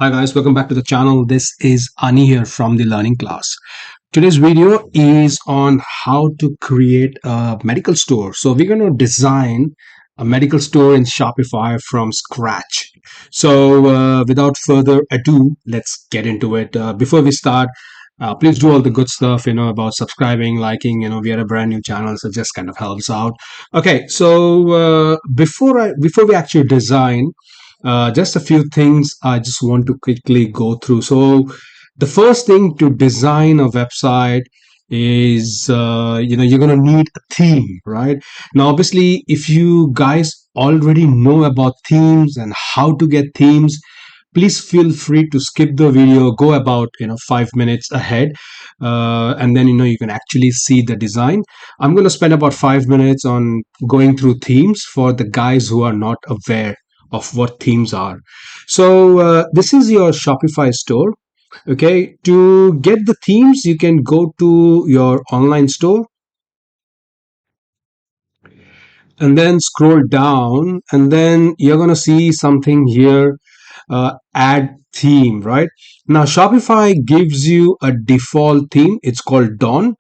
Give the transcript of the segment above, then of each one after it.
Hi guys, welcome back to the channel. This is Ani here from the learning class. Today's video is on how to create a medical store. So we're going to design a medical store in Shopify from scratch. So without further ado, let's get into it. Before we start, please do all the good stuff, about subscribing, liking. We are a brand new channel, so it just kind of helps out. Okay, so before we actually design, just a few things I just want to quickly go through. So, the first thing to design a website is, you're going to need a theme, right? Now, obviously, if you guys already know about themes and how to get themes, please feel free to skip the video, go about 5 minutes ahead, and then you can actually see the design. I'm going to spend about 5 minutes on going through themes for the guys who are not aware of what themes are. So this is your Shopify store. Okay, to get the themes, you can go to your online store and then scroll down, and then you're going to see something here, add theme, right? Now, Shopify gives you a default theme. It's called Dawn.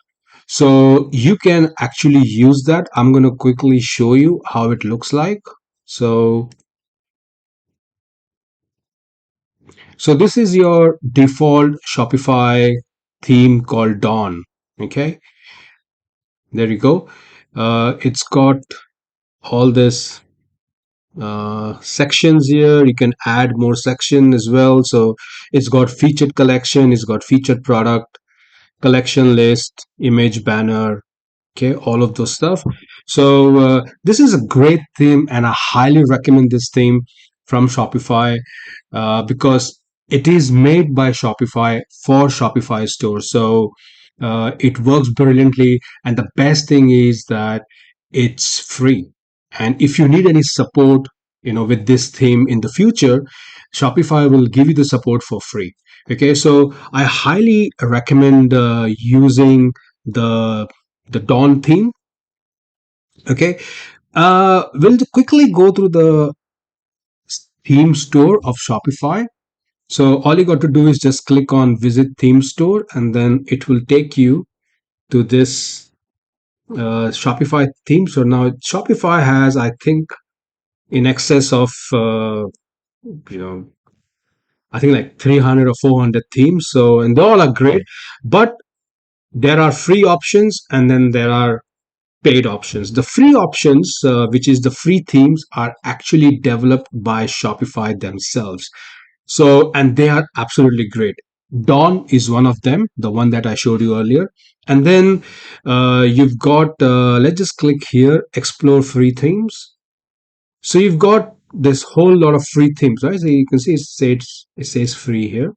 So you can actually use that. I'm going to quickly show you how it looks like. So this is your default Shopify theme called Dawn. Okay, there you go. It's got all this sections here. You can add more section as well. So it's got featured collection, it's got featured product, collection list, image banner, okay, all of those stuff. So this is a great theme, and I highly recommend this theme from Shopify because it is made by Shopify for Shopify Store. So it works brilliantly, and the best thing is that it's free. And if you need any support, with this theme in the future, Shopify will give you the support for free. Okay, so I highly recommend using the Dawn theme. Okay, we'll quickly go through the theme store of Shopify. So all you got to do is just click on visit theme store, and then it will take you to this Shopify theme. So now Shopify has, I think, in excess of you know I think like 300 or 400 themes. So, and they all are great, but there are free options and then there are paid options. The free options, which is the free themes, are actually developed by Shopify themselves. So, and they are absolutely great. Dawn is one of them, the one that I showed you earlier. And then you've got, let's just click here, explore free themes. So you've got this whole lot of free themes, right? So you can see it says free here.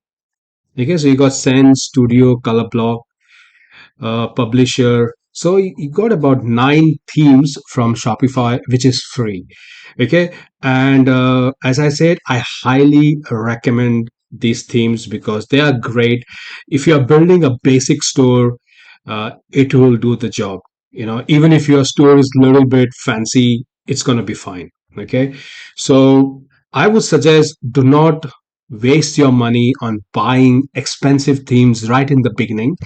Okay, so you got Send, Studio, Color Block, Publisher. So you got about 9 themes from Shopify, which is free. Okay, and as I said, I highly recommend these themes because they are great. If you are building a basic store, it will do the job. Even if your store is a little bit fancy, it's going to be fine. Okay, so I would suggest do not waste your money on buying expensive themes right in the beginning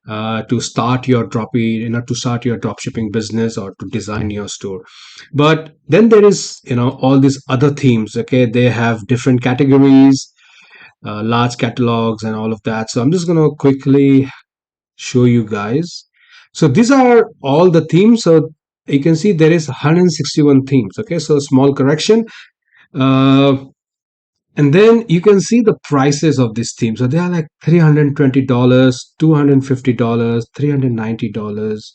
to start your to start your drop shipping business or to design your store. But then there is all these other themes. Okay, they have different categories, large catalogs and all of that. So I'm just going to quickly show you guys. So these are all the themes. So you can see there is 161 themes. Okay, so small correction. uh, and then you can see the prices of this theme. So they are like $320, $250, $390,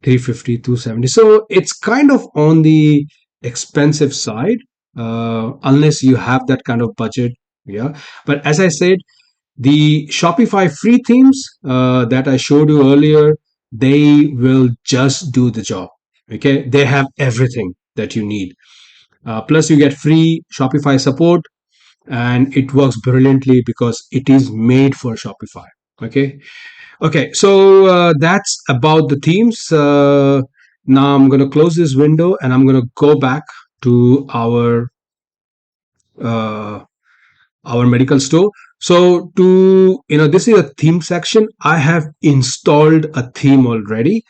350, 270. So it's kind of on the expensive side, unless you have that kind of budget. Yeah. But as I said, the Shopify free themes that I showed you earlier, they will just do the job. Okay. They have everything that you need. Plus, you get free Shopify support, and it works brilliantly because it is made for Shopify. Okay, so that's about the themes. Now I'm going to close this window and I'm going to go back to uh, our medical store. So to, this is a theme section. I have installed a theme already.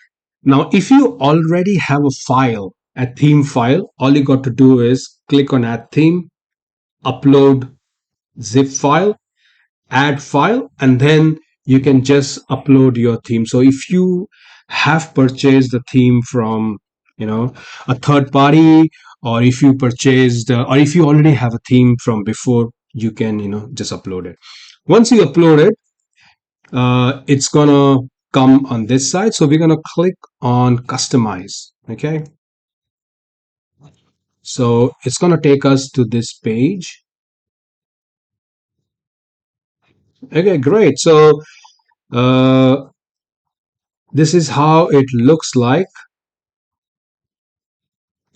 Now, if you already have a theme file, all you got to do is click on add theme, upload zip file, add file, and then you can just upload your theme. So if you have purchased the theme from, a third party, or if you purchased, or if you already have a theme from before, you can, just upload it. Once you upload it, it's gonna come on this side. So we're gonna click on customize. Okay. So it's gonna take us to this page. Okay, great. So this is how it looks like.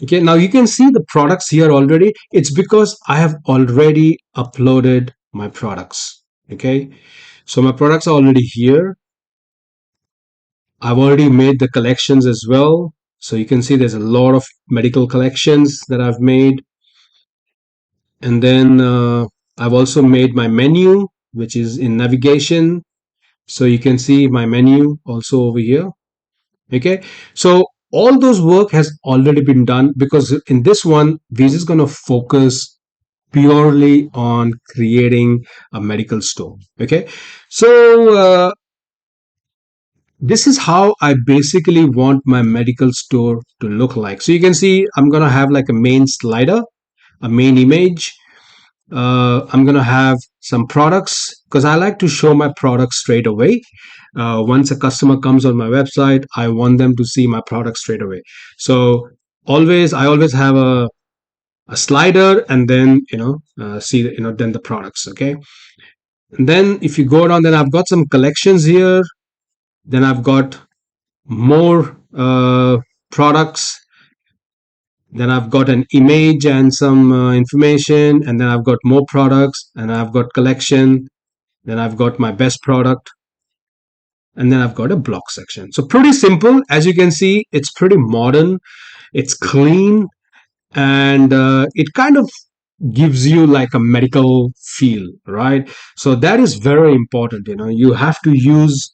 Okay, now you can see the products here already. It's because I have already uploaded my products. Okay, so my products are already here. I've already made the collections as well. So you can see there's a lot of medical collections that I've made. And then I've also made my menu, which is in navigation. So you can see my menu also over here. Okay, so all those work has already been done, because in this one we're just going to focus purely on creating a medical store. Okay, so this is how I basically want my medical store to look like. So you can see I'm going to have like a main slider, a main image. I'm going to have some products, because I like to show my products straight away. Once a customer comes on my website, I want them to see my product straight away. So I always have a slider, and then see then the products. Okay, and then if you go down, then I've got some collections here. Then I've got more products. Then I've got an image and some information, and then I've got more products, and I've got collection. Then I've got my best product, and then I've got a block section. So pretty simple. As you can see, it's pretty modern, it's clean, and it kind of gives you like a medical feel, right? So that is very important. You have to use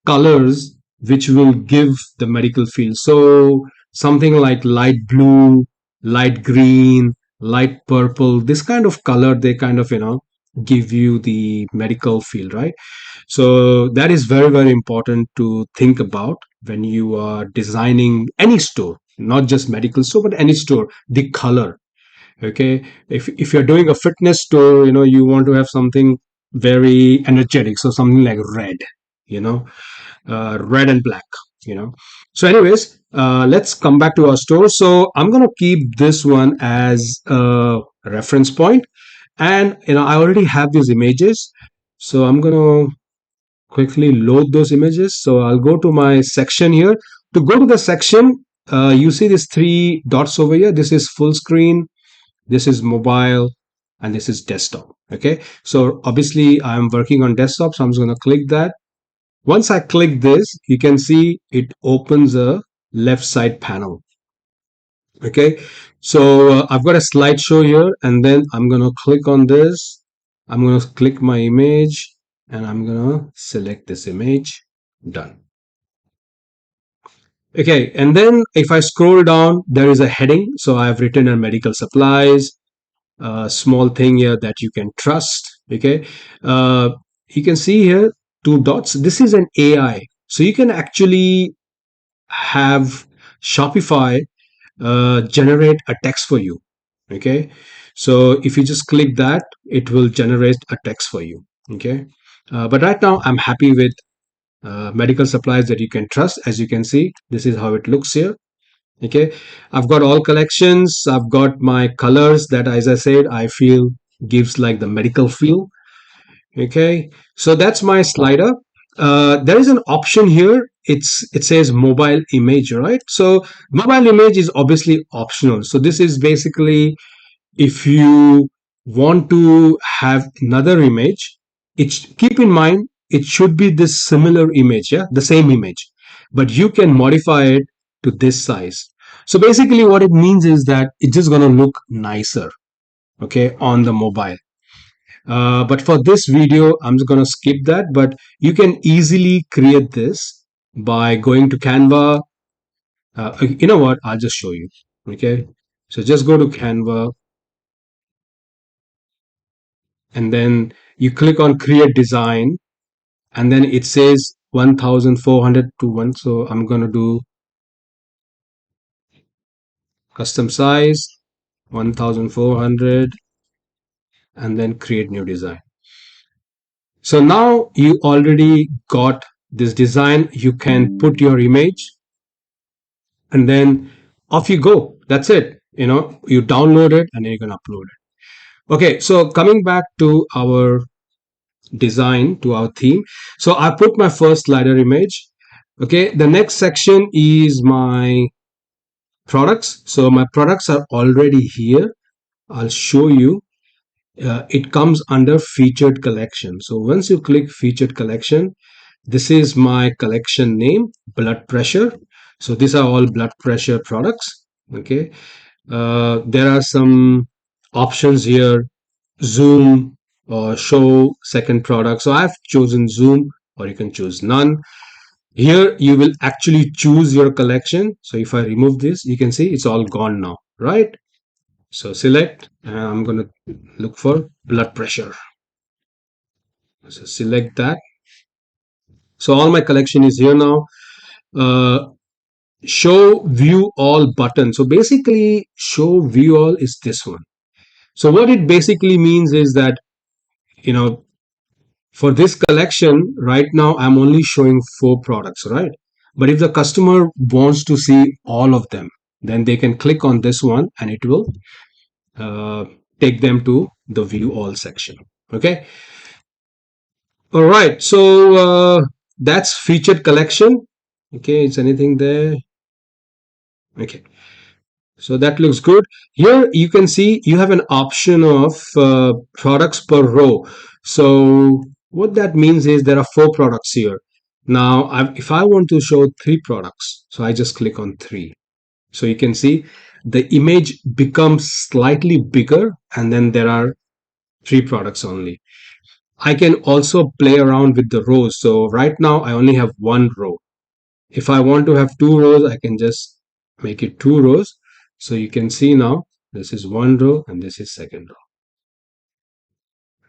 colors which will give the medical feel. So something like light blue, light green, light purple, this kind of color, they kind of give you the medical feel, right? So that is very, very important to think about when you are designing any store, not just medical store, but any store. The color. Okay, if you're doing a fitness store, you want to have something very energetic, so something like red, you know red and black. So anyways, let's come back to our store. So I'm going to keep this one as a reference point, and I already have these images, so I'm going to quickly load those images. So I'll go to my section here. To go to the section, you see these three dots over here. This is full screen, this is mobile, and this is desktop. Okay, so obviously I'm working on desktop, so I'm just going to click that. Once I click this, you can see it opens a left side panel. Okay, so I've got a slideshow here, and then I'm going to click on this. I'm going to click my image, and I'm going to select this image. Done. Okay, and then if I scroll down, there is a heading. So I've written on medical supplies, a small thing here that you can trust. Okay, you can see here two dots. This is an AI, so you can actually have Shopify generate a text for you. Okay, so if you just click that, it will generate a text for you. Okay, but right now I'm happy with medical supplies that you can trust. As you can see, this is how it looks here. Okay, I've got all collections, I've got my colors that, as I said, I feel gives like the medical feel. Okay, so that's my slider. There is an option here. It says mobile image, right? So mobile image is obviously optional. So this is basically, if you want to have another image, keep in mind it should be this similar image, yeah, the same image, but you can modify it to this size. So basically what it means is that it's just going to look nicer, okay, on the mobile. But for this video, I'm just going to skip that. But you can easily create this by going to Canva. You know what? I'll just show you. Okay. So just go to Canva and then you click on create design, and then it says 1400 to 1. So I'm going to do custom size 1400 and then create new design. So now you already got this design. You can put your image and then off you go. That's it. You download it and then you can upload it. Okay, so coming back to our design, to our theme. So I put my first slider image. Okay, the next section is my products. So my products are already here. I'll show you. It comes under featured collection. So once you click featured collection, this is my collection name, blood pressure. So these are all blood pressure products. Okay. There are some options here: zoom or show second product. So I've chosen zoom, or you can choose none. Here you will actually choose your collection. So if I remove this, you can see it's all gone now, right? So select, and I'm going to look for blood pressure. So select that. So all my collection is here now. Uh, Show view all button. So basically, show view all is this one. So what it basically means is that, you know, for this collection right now, I'm only showing 4 products, right? But if the customer wants to see all of them, then they can click on this one and it will uh, take them to the view all section. Okay. All right. So that's featured collection. Okay. Is anything there? Okay. So that looks good. Here you can see you have an option of products per row. So what that means is there are 4 products here. Now, if I want to show 3 products, so I just click on 3. So you can see the image becomes slightly bigger, and then there are 3 products only. I can also play around with the rows. So right now I only have 1 row. If I want to have 2 rows, I can just make it 2 rows. So you can see now this is 1 row and this is second row.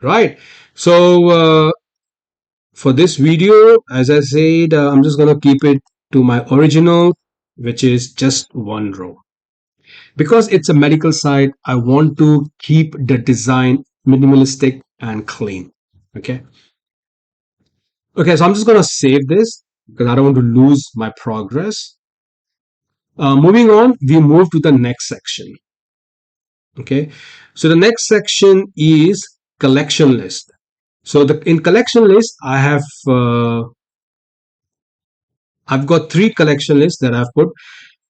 Right. So for this video, as I said, I'm just going to keep it to my original, which is just 1 row. Because it's a medical site, I want to keep the design minimalistic and clean. Okay. Okay, so I'm just going to save this because I don't want to lose my progress. Moving on, we move to the next section. Okay, so the next section is collection list. So in collection list, I've got 3 collection lists that I've put: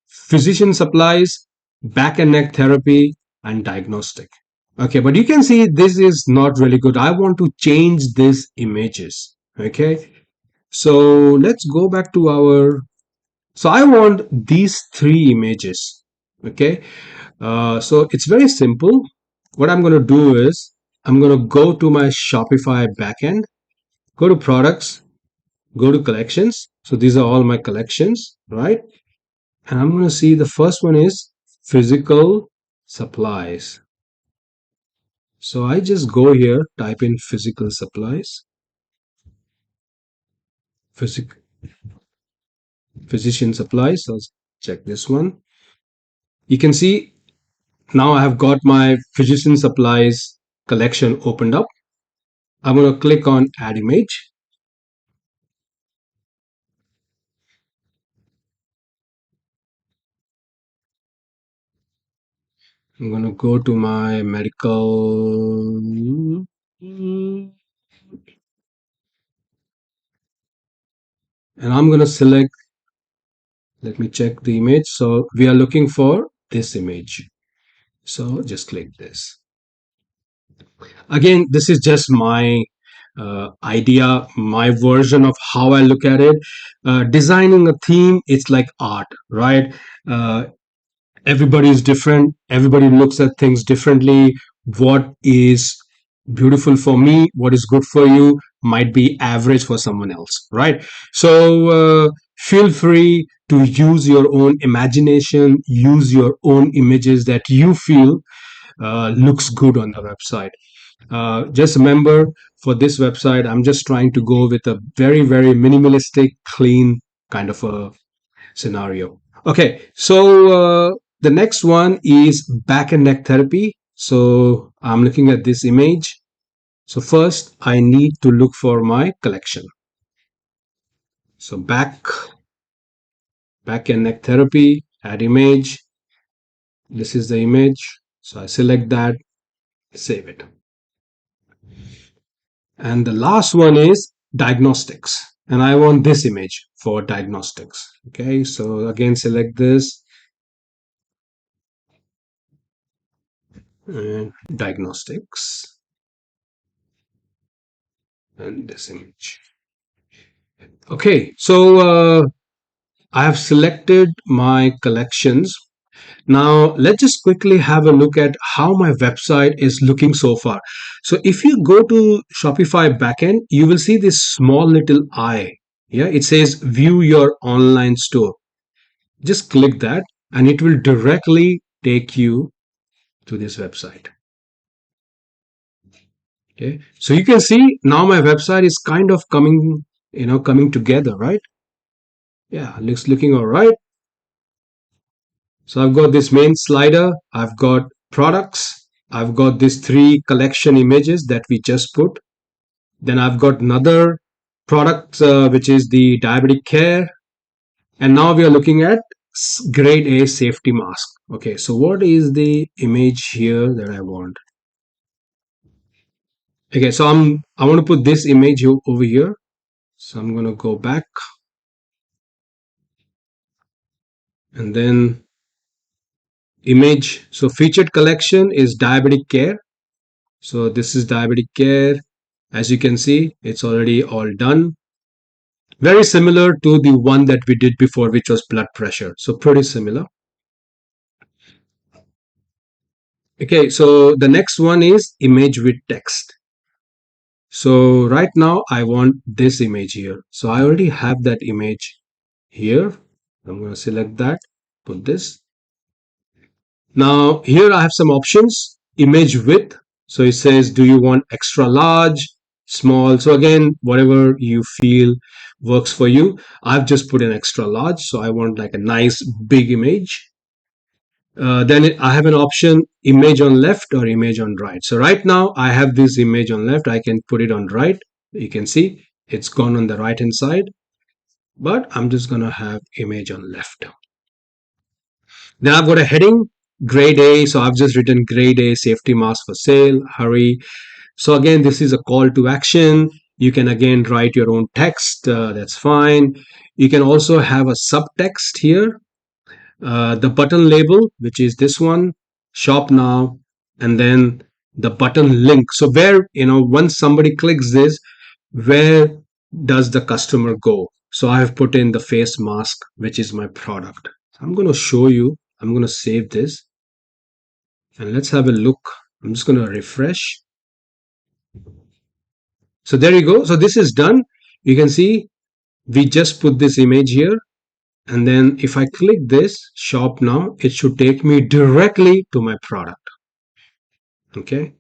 physician supplies, back and neck therapy, and diagnostic. Okay, but you can see this is not really good. I want to change these images. Okay, so let's go back to our. So I want these 3 images. Okay, so it's very simple. What I'm going to do is I'm going to go to my Shopify backend, go to products, go to collections. So these are all my collections, right? And I'm going to see the first one is physical supplies. So I just go here, type in physical supplies, physic physician supplies. So let's check this one. You can see now I have got my physician supplies collection opened up. I'm going to click on add image. I'm going to go to my medical, and I'm going to select, let me check the image. So we are looking for this image. So just click this. Again, this is just my idea, my version of how I look at it. Designing a theme, it's like art, right? Everybody is different. Everybody looks at things differently. What is Beautiful for me, what is good for you might be average for someone else, right? So feel free to use your own imagination, use your own images that you feel looks good on the website. Just remember, for this website, I'm just trying to go with a very, very minimalistic, clean kind of a scenario. Okay, so the next one is back and neck therapy. So I'm looking at this image. So first, I need to look for my collection. So back and neck therapy, add image. This is the image. So I select that, save it. And the last one is diagnostics. And I want this image for diagnostics. Okay, so again, select this and diagnostics and this image. Okay, so I have selected my collections. Now, let's just quickly have a look at how my website is looking so far. So if you go to Shopify backend, you will see this small little eye. Yeah, it says view your online store. Just click that and it will directly take you to this website. Okay, so you can see now my website is kind of coming together, right? Yeah, looks looking all right. So I've got this main slider, I've got products, I've got these three collection images that we just put. Then I've got another product, which is the diabetic care. And now we are looking at grade A safety mask. Okay, so what is the image here that I want? Okay, so I want to put this image over here. So I'm going to go back and then image. So featured collection is diabetic care. So this is diabetic care. As you can see, it's already all done. Very similar to the one that we did before, which was blood pressure. So pretty similar. Okay, so the next one is image with text. So right now I want this image here. So I already have that image here. I'm going to select that, put this. Now here I have some options. Image width. So it says, do you want extra large, small? So again, whatever you feel works for you. I've just put an extra large. So I want like a nice big image. Then I have an option image on left or image on right. So right now I have this image on left. I can put it on right. You can see it's gone on the right hand side, but I'm just going to have image on left. Then I've got a heading grade A. So I've just written grade A safety mask for sale, hurry. So again, this is a call to action. You can again write your own text. That's fine. You can also have a subtext here. The button label, which is this one, shop now, and then the button link. So where, once somebody clicks this, where does the customer go? So I have put in the face mask, which is my product. I'm going to show you. I'm going to save this and let's have a look. I'm just going to refresh. So there you go. So this is done. You can see we just put this image here. And then if I click this shop now, it should take me directly to my product. Okay.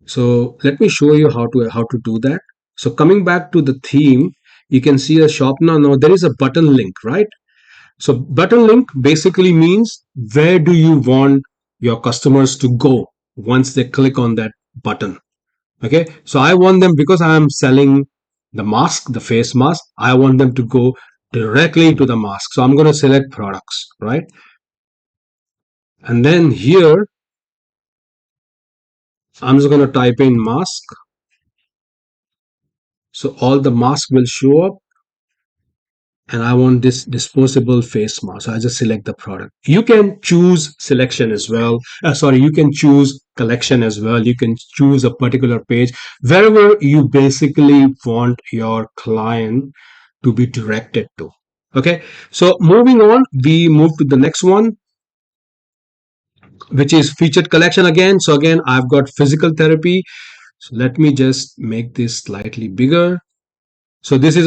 So let me show you how to do that. So coming back to the theme, you can see a shop now. Now there is a button link, right? So button link basically means where do you want your customers to go once they click on that button. Okay. So I want them, because I am selling the mask, the face mask, I want them to go directly to the mask. So I'm going to select products, right? And then here, I'm just going to type in mask. So all the mask will show up and I want this disposable face mask. So I just select the product. You can choose selection as well. You can choose collection as well. You can choose a particular page wherever you basically want your client to be directed to. Okay. So moving on, we move to the next one. which is featured collection again. So again, I've got physical therapy. So let me just make this slightly bigger. So this is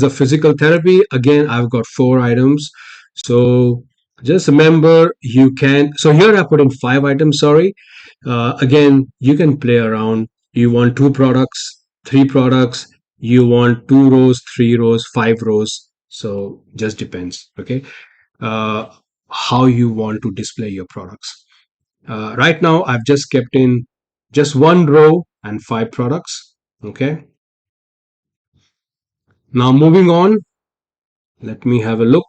the physical therapy. Again, I've got 4 items. So just remember, you can, so here I put in 5 items, sorry. Again, you can play around. You want 2 products, 3 products, you want 2 rows, 3 rows, 5 rows. So just depends. Okay. Uh, how you want to display your products. Right now, I've just kept in just 1 row and 5 products. Okay. Now moving on, let me have a look.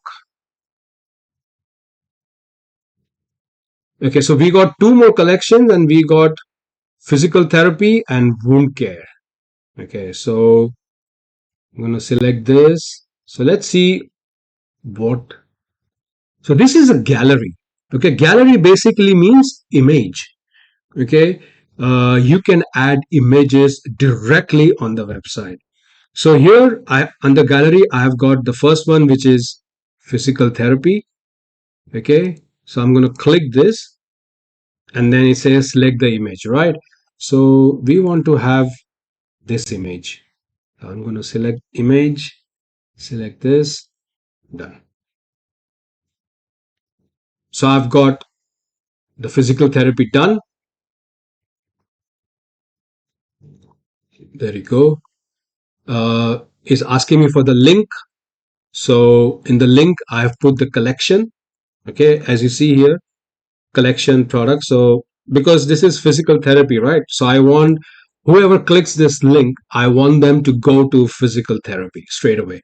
Okay, so we got 2 more collections and we got physical therapy and wound care. Okay, so I'm going to select this. So let's see what. So this is a gallery. Okay, gallery basically means image. Okay, you can add images directly on the website. So here I under gallery I have got the first one, which is physical therapy. Okay, so I'm going to click this and then it says select the image, right? So we want to have this image. So I'm going to select image, select this, done. So I've got the physical therapy done. There you go. It's asking me for the link. So in the link, I've put the collection. Okay, as you see here, collection product. So because this is physical therapy, right? So I want whoever clicks this link, I want them to go to physical therapy straight away.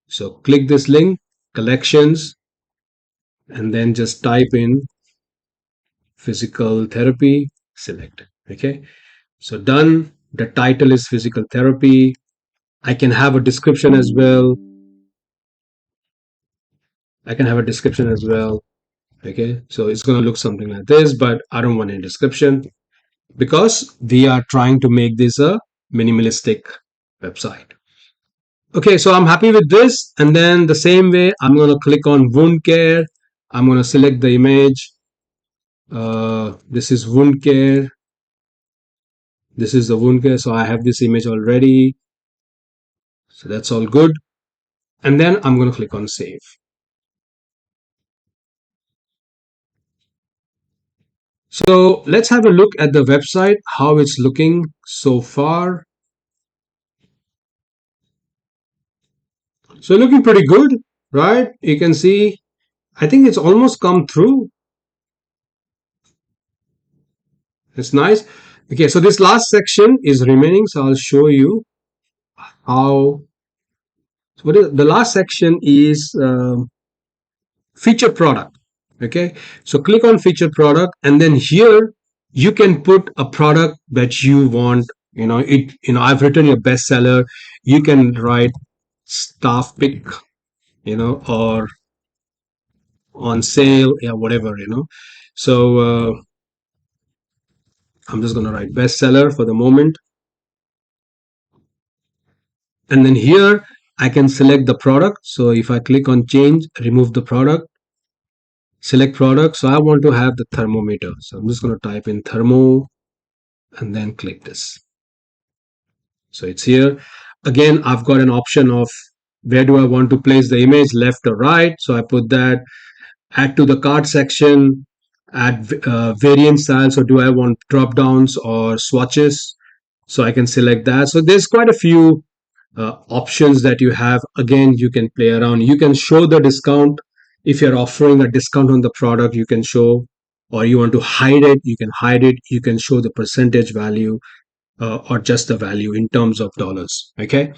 So click this link, collections, and then just type in physical therapy, select. Okay. So done. The title is physical therapy. I can have a description as well. I can have a description as well. Okay. So it's going to look something like this, but I don't want any description because we are trying to make this a minimalistic website. Okay. So I'm happy with this. And then the same way, I'm going to click on wound care. I'm going to select the image. This is wound care. This is the wound care. So I have this image already. So that's all good. And then I'm going to click on save. So let's have a look at the website, how it's looking so far. So looking pretty good, right? You can see, I think it's almost come through. It's nice. Okay, so this last section is remaining. So I'll show you how. So what is the last section is feature product. Okay, so click on feature product, and then here you can put a product that you want. I've written your bestseller. You can write staff pick, or on sale, yeah, whatever. So I'm just going to write bestseller for the moment, and then here I can select the product. So if I click on change, remove the product, select product. So I want to have the thermometer. So I'm just going to type in thermo and then click this. So it's here. Again, I've got an option of where do I want to place the image, left or right. So I put that, add to the cart section, add variant styles. So do I want drop downs or swatches? So I can select that. So there's quite a few options that you have. Again, you can play around. You can show the discount. If you're offering a discount on the product, you can show, or you want to hide it, you can hide it. You can show the percentage value, or just the value in terms of dollars. Okay.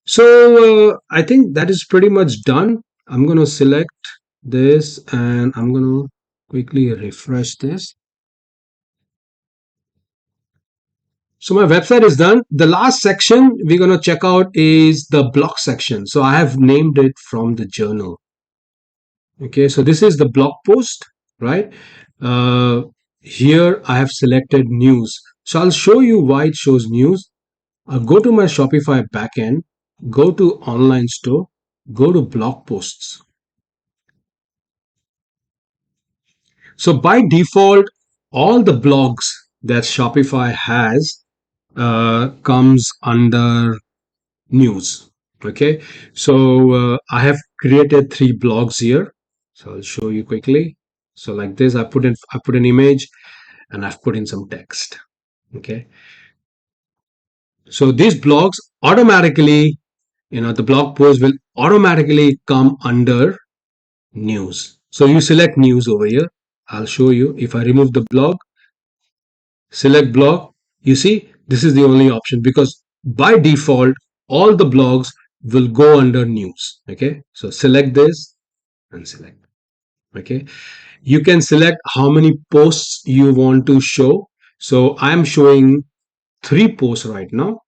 So I think that is pretty much done. I'm going to select this and I'm going to quickly refresh this. So my website is done. The last section we're going to check out is the blog section. So I have named it from the journal. Okay, so this is the blog post, right? Uh, Here I have selected news. So I'll show you why it shows news. I'll go to my Shopify backend, go to online store, go to blog posts. So by default, all the blogs that Shopify has comes under news. Okay, so I have created three blogs here. So I'll show you quickly. So like this, I put an image and I've put in some text. Okay, so these blogs automatically, the blog post will automatically come under news. So you select news over here. I'll show you. If I remove the blog, select blog, you see this is the only option because by default all the blogs will go under news. Okay, so select this and select. Okay, you can select how many posts you want to show. So I'm showing three posts right now.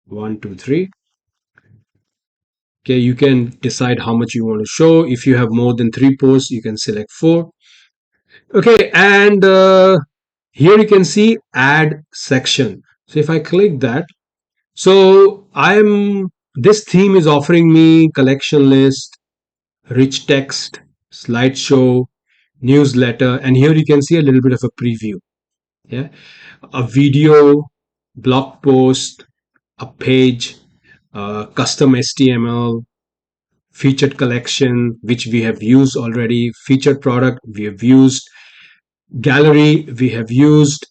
One, two, three. Okay, you can decide how much you want to show. If you have more than three posts, you can select four. Okay, and here you can see add section. So if I click that, so I'm this theme is offering me collection list, rich text, slideshow, newsletter, and here you can see a little bit of a preview. Yeah, a video, blog post, a page, custom HTML, featured collection, which we have used already, featured product we have used, gallery we have used.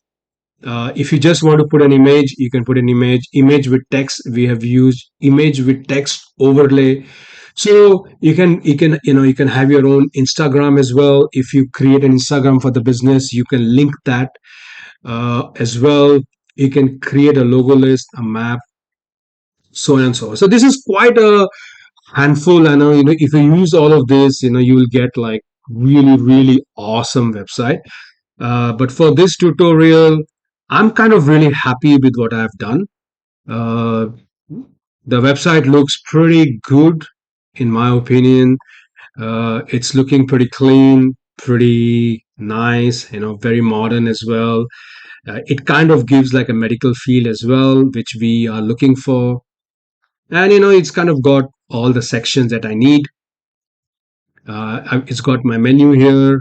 If you just want to put an image, you can put an image with text. We have used image with text overlay. So you can have your own Instagram as well. If you create an Instagram for the business, you can link that as well. You can create a logo list, a map, so on and so on. So this is quite a handful. I know, if you use all of this, you will get like really awesome website. But for this tutorial, I'm kind of really happy with what I've done. Uh, the website looks pretty good, in my opinion. It's looking pretty clean, pretty nice, very modern as well. It kind of gives like a medical feel as well, which we are looking for. And it's kind of got all the sections that I need. It's got my menu here.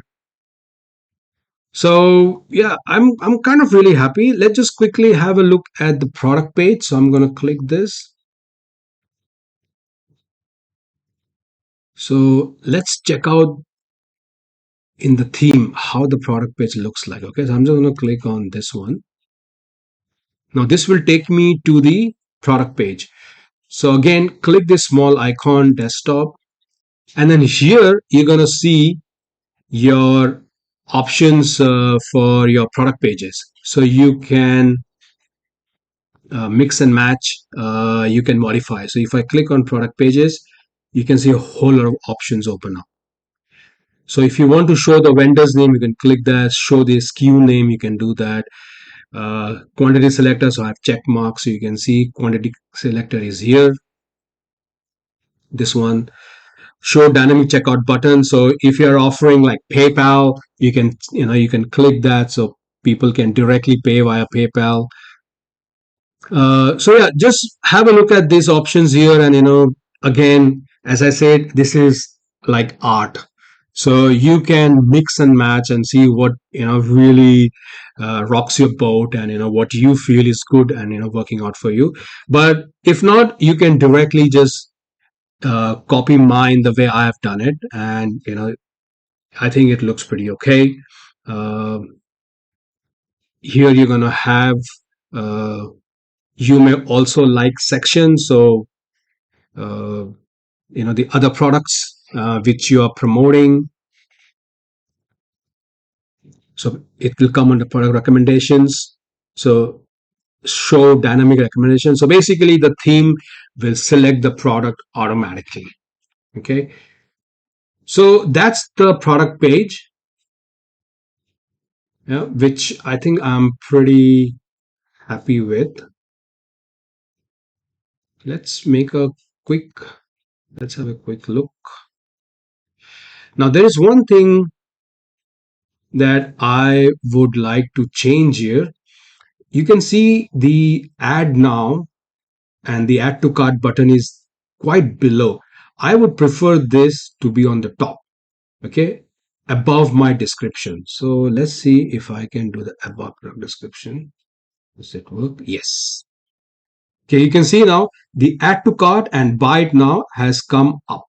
So yeah, I'm kind of really happy. Let's just quickly have a look at the product page. So I'm going to click this. So let's check out in the theme how the product page looks like. Okay, so I'm just going to click on this one. Now this will take me to the product page. So again, click this small icon, desktop, and then here you're going to see your options for your product pages. So you can mix and match, you can modify. So if I click on product pages, you can see a whole lot of options open up. So if you want to show the vendor's name, you can click that. Show the SKU name, you can do that. Quantity selector, so I have check marks, so you can see quantity selector is here. This one. Show dynamic checkout button. So if you're offering like PayPal, you can click that so people can directly pay via PayPal. So yeah, just have a look at these options here, and again, as I said, this is like art. So you can mix and match and see what really rocks your boat, and what you feel is good and working out for you. But if not, you can directly just copy mine the way I have done it, and I think it looks pretty okay. Uh, Here you're gonna have. Uh, you may also like sections, so uh, the other products which you are promoting, so it will come under product recommendations. So show dynamic recommendations. So basically the theme will select the product automatically. Okay, so that's the product page, yeah, which I think I'm pretty happy with. let's make a quick let's have a quick look. Now there is one thing that I would like to change here. You can see the add now and the add to cart button is quite below. I would prefer this to be on the top. Okay. above my description. So let's see if I can do the above product description. Does it work? Yes. Okay, you can see now the add to cart and buy it now has come up.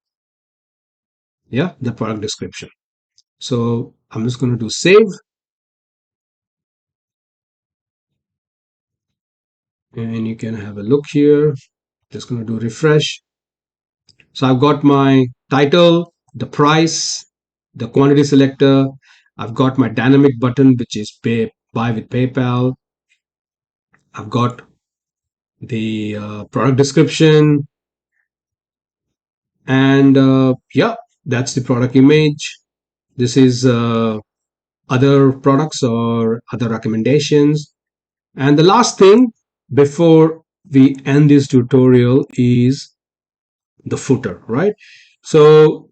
Yeah, the product description. So I'm just going to do save, and you can have a look here. Just going to do refresh. So I've got my title, the price, the quantity selector. I've got my dynamic button, which is buy with PayPal. I've got the product description, and yeah, that's the product image. This is other products or other recommendations. And the last thing before we end this tutorial is the footer, right? So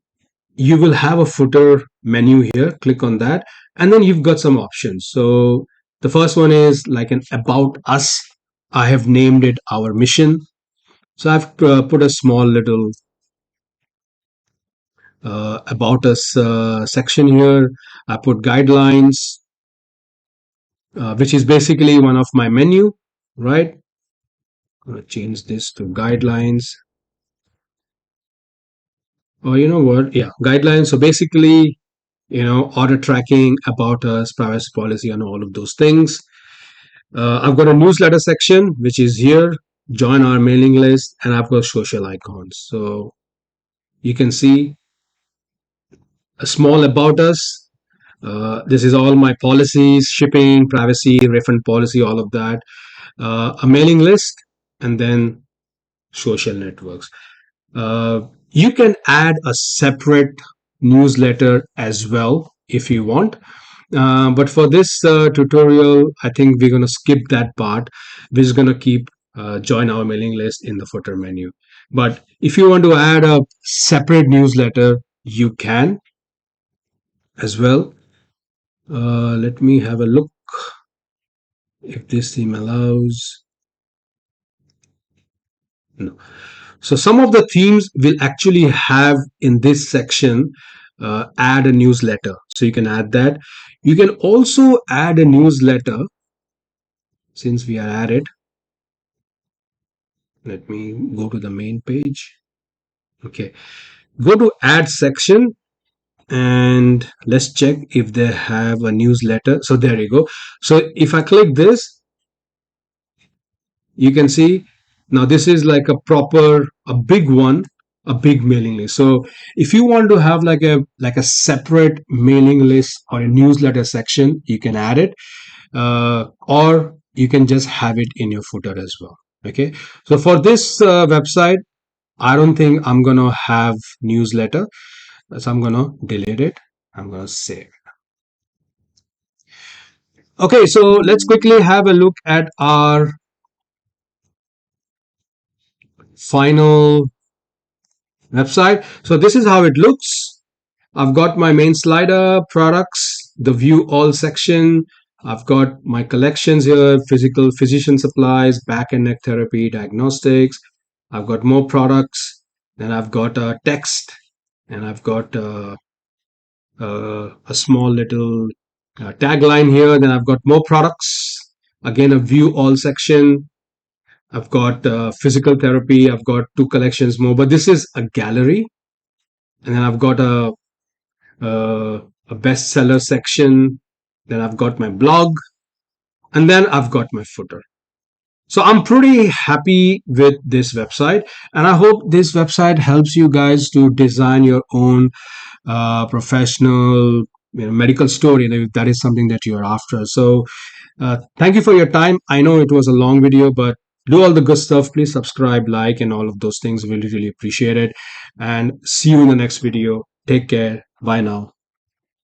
you will have a footer menu here. Click on that, and then you've got some options. So the first one is like an about us. I have named it our mission. So I've put a small little about us section here. I put guidelines, which is basically one of my menu, right? I'm going to change this to guidelines. Or you know what? Yeah, guidelines. So basically, order tracking, about us, privacy policy, and all of those things. I've got a newsletter section, which is here. Join our mailing list, and I've got social icons. So you can see a small about us. This is all my policies, shipping, privacy, refund policy, all of that. A mailing list, and then social networks. You can add a separate newsletter as well if you want. But for this tutorial, I think we're going to skip that part. We're just going to keep join our mailing list in the footer menu. But if you want to add a separate newsletter, you can as well. Let me have a look if this theme allows. No. So some of the themes will actually have in this section add a newsletter. So you can add that. You can also add a newsletter since we are at it. Let me go to the main page. Okay, go to add section and let's check if they have a newsletter. So there you go. So if I click this, you can see now this is like a big one, a big mailing list. So if you want to have like a separate mailing list or a newsletter section, you can add it, or you can just have it in your footer as well. Okay, so for this website, I don't think I'm gonna have newsletter, so I'm gonna delete it. I'm gonna save. Okay, so let's quickly have a look at our final website. So this is how it looks. I've got my main slider, products, the view all section. I've got my collections here, physical physician supplies, back and neck therapy, diagnostics. I've got more products. Then I've got text, and I've got a small little tagline here. Then I've got more products. Again, a view all section. I've got physical therapy. I've got two collections more, but this is a gallery. And then I've got a bestseller section. Then I've got my blog, and then I've got my footer. So I'm pretty happy with this website, and I hope this website helps you guys to design your own professional medical store, if that is something that you're after. So thank you for your time. I know it was a long video, but do all the good stuff. Please subscribe, like, and all of those things. Really, really appreciate it. And see you in the next video. Take care. Bye now.